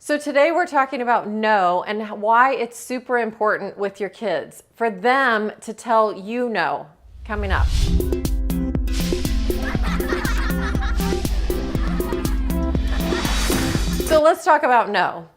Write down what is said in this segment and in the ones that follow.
So today we're talking about no and why it's super important with your kids for them to tell you no. Coming up. So let's talk about no.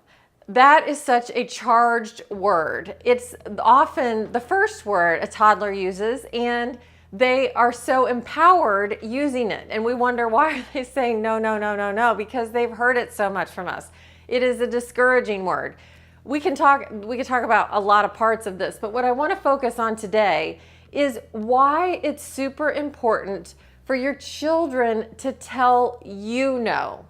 That is such a charged word. It's often the first word a toddler uses, and they are so empowered using it. And we wonder, why are they saying no, no, no, no, no? Because they've heard it so much from us. It is a discouraging word. We can talk about a lot of parts of this, but what I want to focus on today is why it's super important for your children to tell you no.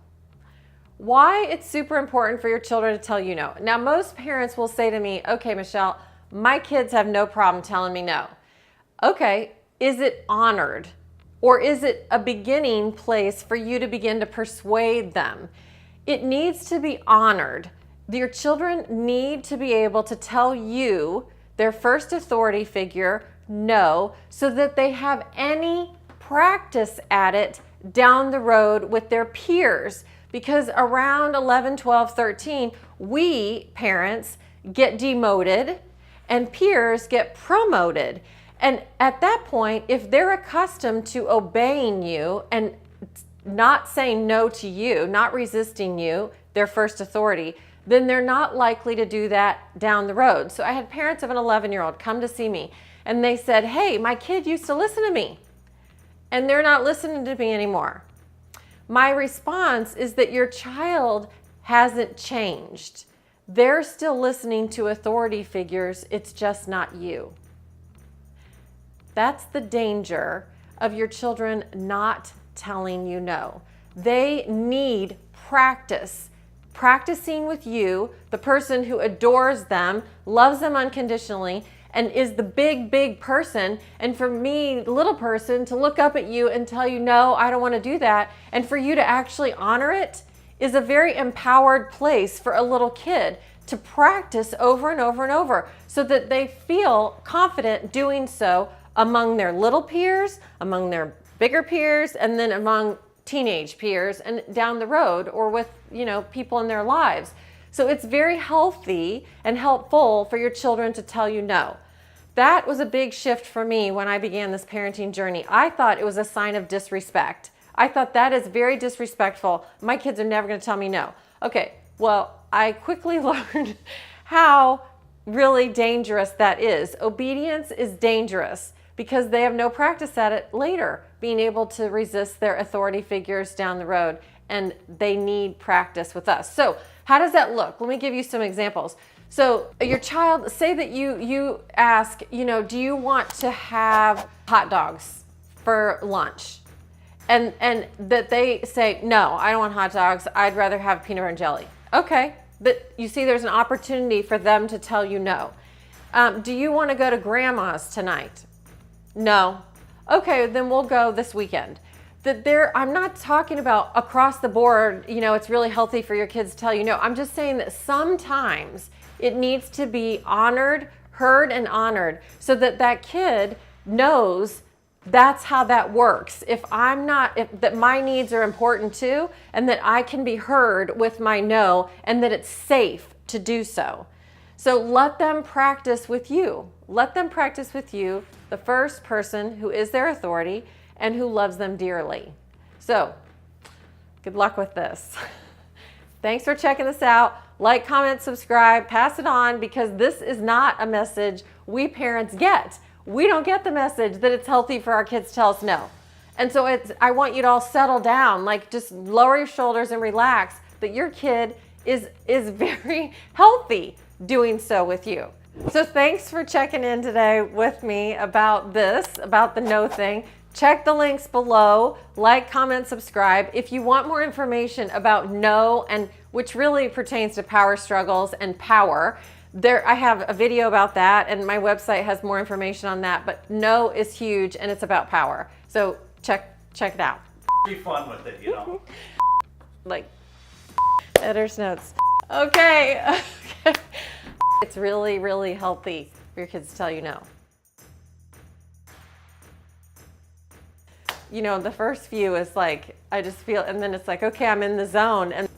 Why it's super important for your children to tell you no. Now, most parents will say to me, okay, Michelle, my kids have no problem telling me no. Okay, is it honored? Or is it a beginning place for you to begin to persuade them? It needs to be honored. Your children need to be able to tell you, their first authority figure, no, so that they have any practice at it down the road with their peers. Because around 11, 12, 13, we parents get demoted and peers get promoted. And at that point, if they're accustomed to obeying you and not saying no to you, not resisting you, their first authority, then they're not likely to do that down the road. So I had parents of an 11-year-old come to see me, and they said, hey, my kid used to listen to me, and they're not listening to me anymore. My response is that your child hasn't changed. They're still listening to authority figures, it's just not you. That's the danger of your children not telling you no. They need practice. Practicing with you, the person who adores them, loves them unconditionally, and is the big, big person. And for me, little person, to look up at you and tell you, no, I don't want to do that. And for you to actually honor it is a very empowered place for a little kid to practice over and over and over so that they feel confident doing so among their little peers, among their bigger peers, and then among teenage peers and down the road, or with, people in their lives. So it's very healthy and helpful for your children to tell you no. That was a big shift for me when I began this parenting journey. I thought it was a sign of disrespect. I thought that is very disrespectful. My kids are never going to tell me no. Okay, well, I quickly learned how really dangerous that is. Obedience is dangerous because they have no practice at it later, being able to resist their authority figures down the road, and they need practice with us. So how does that look? Let me give you some examples. So your child, say that you ask, do you want to have hot dogs for lunch? And that they say, no, I don't want hot dogs. I'd rather have peanut butter and jelly. Okay, but you see there's an opportunity for them to tell you no. Do you want to go to grandma's tonight? No. Okay, then we'll go this weekend. I'm not talking about across the board, it's really healthy for your kids to tell you no. I'm just saying that sometimes it needs to be honored, heard and honored, so that that kid knows that's how that works. If that my needs are important too, and that I can be heard with my no, and that it's safe to do so. So let them practice with you. Let them practice with you, the first person who is their authority and who loves them dearly. So, good luck with this. Thanks for checking this out. Like, comment, subscribe, pass it on, because this is not a message we parents get. We don't get the message that it's healthy for our kids to tell us no. And so I want you to all settle down, just lower your shoulders and relax, that your kid is very healthy doing so with you. So thanks for checking in today with me about the no thing. Check the links below, like, comment, subscribe. If you want more information about no, and which really pertains to power struggles and power, I have a video about that, and my website has more information on that. But no is huge, and it's about power. So check it out. Be fun with it, Like editor's notes. Okay. It's really, really healthy for your kids to tell you no. The first few is I just feel, and then it's okay, I'm in the zone. And